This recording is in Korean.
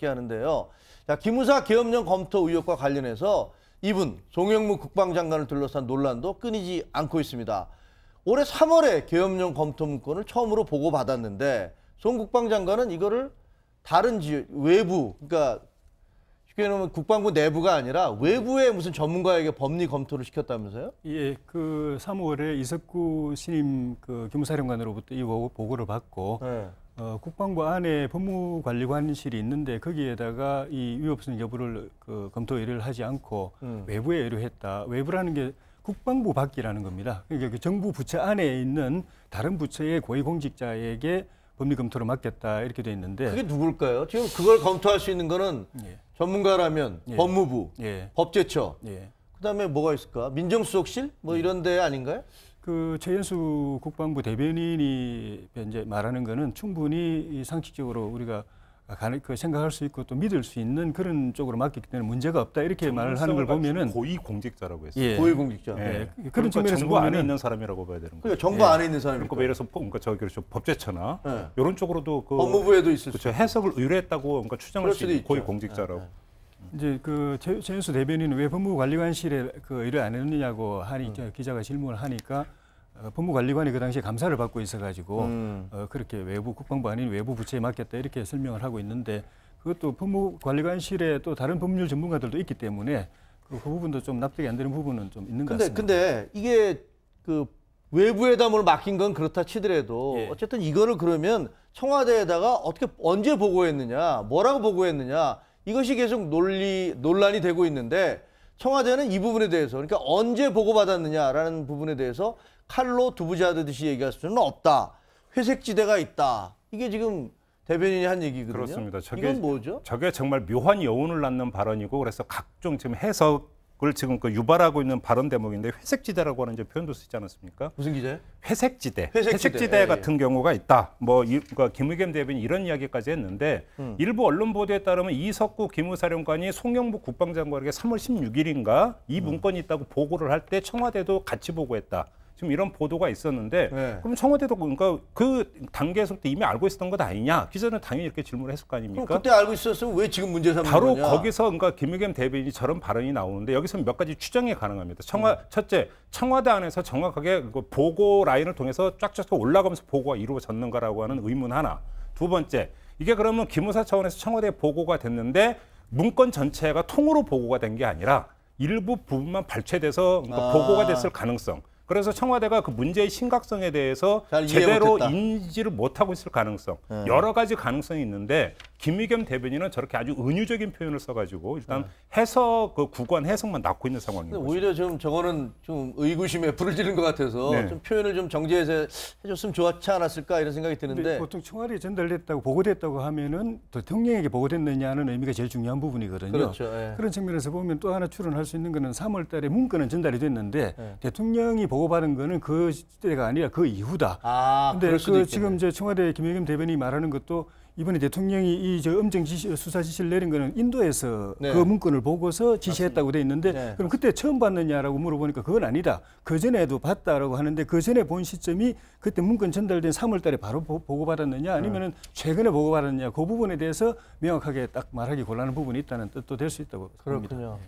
하는데요. 자, 기무사 계엄령 검토 의혹과 관련해서 이분 송영무 국방장관을 둘러싼 논란도 끊이지 않고 있습니다. 올해 3월에 계엄령 검토 문건을 처음으로 보고받았는데 송 국방장관은 이거를 다른 외부, 그러니까 쉽게 말하면 국방부 내부가 아니라 외부의 무슨 전문가에게 법리 검토를 시켰다면서요? 예, 그 3월에 이석구 신임 그 기무사령관으로부터 이 보고를 받고 네. 국방부 안에 법무관리관실이 있는데 거기에다가 이 위법성 여부를 그 검토 의뢰를 하지 않고 외부에 의뢰했다. 외부라는 게 국방부 밖이라는 겁니다. 그러니까 그 정부 부처 안에 있는 다른 부처의 고위공직자에게 법리 검토를 맡겼다 이렇게 돼 있는데 그게 누굴까요? 지금 그걸 검토할 수 있는 거는 예. 전문가라면 예. 법무부, 예. 법제처, 예. 그다음에 뭐가 있을까? 민정수석실 뭐 이런 데 아닌가요? 그 최연수 국방부 대변인이 이제 말하는 거는 충분히 이 상식적으로 우리가 그 생각할 수 있고 또 믿을 수 있는 그런 쪽으로 맡겼기 때문에 문제가 없다 이렇게 말을 하는 걸 보면은 고위공직자라고 했어요. 예. 고위공직자. 예. 예. 그런 그러니까 측면에서 정부 안에 보면은 있는 사람이라고 봐야 되는 거예요. 그러니까 정부 예. 안에 있는 사람이니까. 그러니까 예를 들어서 그러니까 저기 법제처나 예. 이런 쪽으로도 그 법무부에도 있을 수 그렇죠. 해석을 의뢰했다고 그러니까 추정할 수 있는 있죠. 고위공직자라고. 이제 그 최연수 대변인은 왜 법무관리관실에 그 의뢰 안 했느냐고 하니 기자가 질문을 하니까 법무관리관이 그 당시에 감사를 받고 있어가지고 그렇게 외부 국방부 아닌 외부 부처에 맡겼다 이렇게 설명을 하고 있는데 그것도 법무관리관실에 또 다른 법률 전문가들도 있기 때문에 그 부분도 좀 납득이 안 되는 부분은 좀 있는 것 같습니다. 근데 이게 그 외부에다 뭘 맡긴 건 그렇다 치더라도 예. 어쨌든 이거를 그러면 청와대에다가 어떻게 언제 보고했느냐, 뭐라고 보고했느냐 이것이 계속 논란이 되고 있는데 청와대는 이 부분에 대해서 그러니까 언제 보고받았느냐라는 부분에 대해서 칼로 두부자듯이 얘기할 수는 없다. 회색지대가 있다. 이게 지금 대변인이 한 얘기거든요. 그렇습니다. 이건 뭐죠? 저게 정말 묘한 여운을 낳는 발언이고 그래서 각종 지금 해석을 지금 그 유발하고 있는 발언 대목인데 회색지대라고 하는 이제 표현도 쓰지 않았습니까? 무슨 기자요? 회색지대 회색지대. 예, 같은 경우가 있다. 그러니까 김의겸 대변인이 이런 이야기까지 했는데 일부 언론 보도에 따르면 이석구 기무사령관이 송영무 국방장관에게 3월 16일인가 이 문건이 있다고 보고를 할 때 청와대도 같이 보고했다. 지금 이런 보도가 있었는데 네. 그럼 청와대도 그러니까 그 단계에서부터 이미 알고 있었던 것 아니냐? 기자는 당연히 이렇게 질문을 했을 거 아닙니까? 그럼 그때 알고 있었으면 왜 지금 문제 삼는 바로 거냐? 거기서 그러니까 김의겸 대변인이 저런 발언이 나오는데 여기서 몇 가지 추정이 가능합니다. 첫째, 청와대 안에서 정확하게 그 보고 라인을 통해서 쫙쫙 올라가면서 보고가 이루어졌는가라고 하는 의문 하나. 두 번째, 이게 그러면 기무사 차원에서 청와대에 보고가 됐는데 문건 전체가 통으로 보고가 된 게 아니라 일부 부분만 발췌돼서 그러니까 보고가 됐을 가능성. 그래서 청와대가 그 문제의 심각성에 대해서 잘 이해 제대로 못했다. 인지를 못하고 있을 가능성. 여러 가지 가능성이 있는데 김의겸 대변인은 저렇게 아주 은유적인 표현을 써가지고 일단 해석, 그 구간 해석만 낳고 있는 상황인 거죠. 오히려 좀 저거는 좀 의구심에 불을 지른 것 같아서 네. 좀 표현을 좀 정제해서 해줬으면 좋지 않았을까 이런 생각이 드는데 보통 청와대에 전달됐다고 보고됐다고 하면은 대통령에게 보고됐느냐는 의미가 제일 중요한 부분이거든요. 그렇죠. 예. 그런 측면에서 보면 또 하나 추론할 수 있는 거는 3월 달에 문건은 전달이 됐는데 네. 대통령이 보고받은 거는 그 때가 아니라 그 이후다. 근데 그럴 수도 그 있겠네. 지금 이제 청와대 김의겸 대변인이 말하는 것도 이번에 대통령이 이 저 엄정 수사 지시를 내린 거는 인도에서 네. 그 문건을 보고서 지시했다고 돼 있는데 네. 그럼 그때 처음 봤느냐라고 물어보니까 그건 아니다. 그 전에도 봤다라고 하는데 그 전에 본 시점이 그때 문건 전달된 3월 달에 바로 보고받았느냐 아니면은 최근에 보고받았느냐 그 부분에 대해서 명확하게 딱 말하기 곤란한 부분이 있다는 뜻도 될 수 있다고 봅니다. 그렇군요.